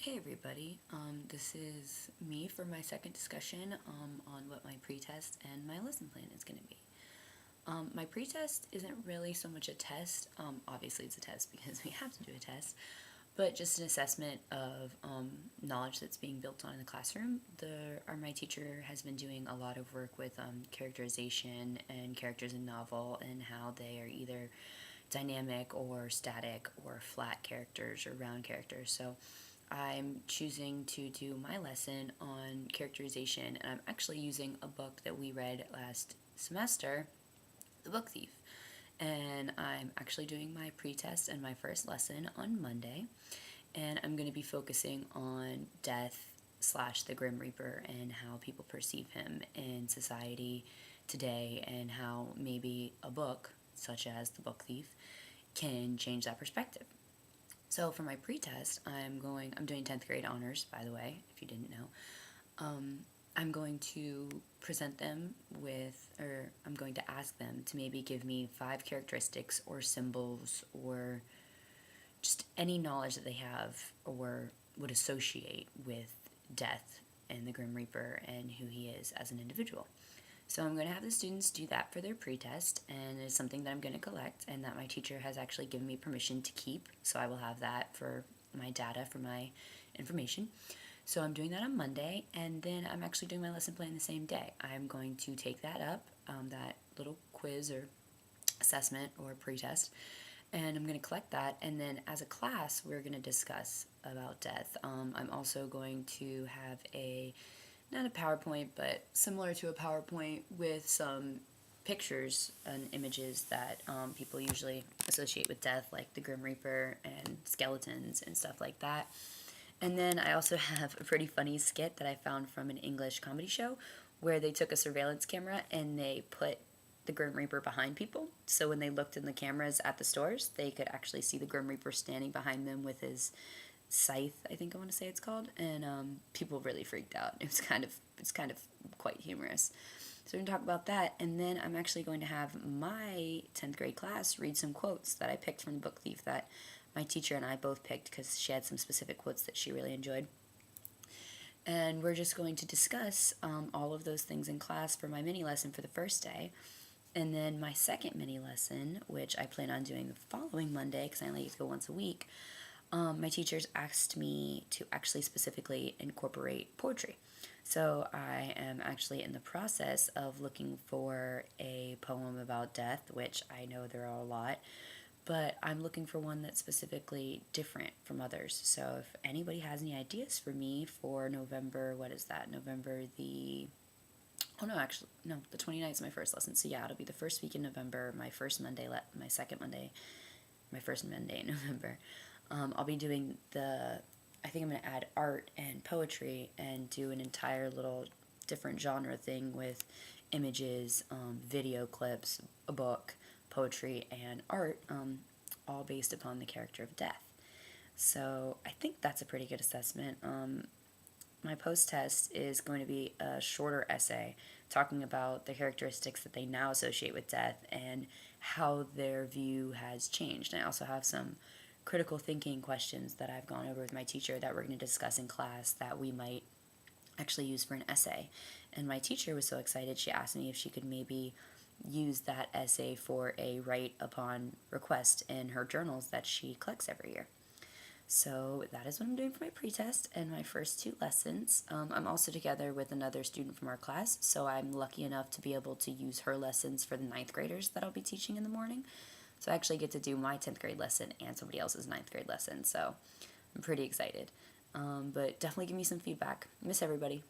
Hey everybody, this is me for my second discussion on what my pretest and my lesson plan is going to be. My pretest isn't really so much a test, obviously it's a test because we have to do a test, but just an assessment of knowledge that's being built on in the classroom. My teacher has been doing a lot of work with characterization and characters in novel and how they are either dynamic or static or flat characters or round characters. So I'm choosing to do my lesson on characterization, and I'm actually using a book that we read last semester, The Book Thief. And I'm actually doing my pretest and my first lesson on Monday, and I'm going to be focusing on death slash the Grim Reaper and how people perceive him in society today, and how maybe a book such as The Book Thief can change that perspective. So for my pretest, I'm doing 10th grade honors, by the way, if you didn't know. I'm going to present them I'm going to ask them to maybe give me 5 characteristics or symbols or just any knowledge that they have or would associate with death and the Grim Reaper and who he is as an individual. So I'm going to have the students do that for their pretest, and it's something that I'm going to collect and that my teacher has actually given me permission to keep, so I will have that for my data, for my information. So I'm doing that on Monday, and then I'm actually doing my lesson plan the same day. I'm going to take that up, that little quiz or assessment or pretest, and I'm going to collect that, and then as a class we're going to discuss about death. I'm also going to have not a PowerPoint, but similar to a PowerPoint with some pictures and images that people usually associate with death, like the Grim Reaper and skeletons and stuff like that. And then I also have a pretty funny skit that I found from an English comedy show where they took a surveillance camera and they put the Grim Reaper behind people. So when they looked in the cameras at the stores, they could actually see the Grim Reaper standing behind them with his scythe, I think I want to say it's called, and people really freaked out. It's kind of quite humorous. So we're going to talk about that, and then I'm actually going to have my 10th grade class read some quotes that I picked from the Book Thief that my teacher and I both picked because she had some specific quotes that she really enjoyed. And we're just going to discuss all of those things in class for my mini lesson for the first day. And then my second mini lesson, which I plan on doing the following Monday because I only get to go once a week, my teachers asked me to actually specifically incorporate poetry. So I am actually in the process of looking for a poem about death, which I know there are a lot, but I'm looking for one that's specifically different from others. So if anybody has any ideas for me for November, what is that? November the... Oh no, actually, no, the 29th is my first lesson. So yeah, it'll be the first week in November, my first Monday, my second Monday, my first Monday in November. I'll be doing I think I'm going to add art and poetry and do an entire little different genre thing with images, video clips, a book, poetry, and art, all based upon the character of death. So I think that's a pretty good assessment. My post-test is going to be a shorter essay talking about the characteristics that they now associate with death and how their view has changed. And I also have some critical thinking questions that I've gone over with my teacher that we're going to discuss in class that we might actually use for an essay. And my teacher was so excited, she asked me if she could maybe use that essay for a write upon request in her journals that she collects every year. So that is what I'm doing for my pretest and my first 2 lessons. I'm also together with another student from our class, so I'm lucky enough to be able to use her lessons for the 9th graders that I'll be teaching in the morning. So I actually get to do my 10th grade lesson and somebody else's 9th grade lesson, so I'm pretty excited. But definitely give me some feedback. Miss everybody.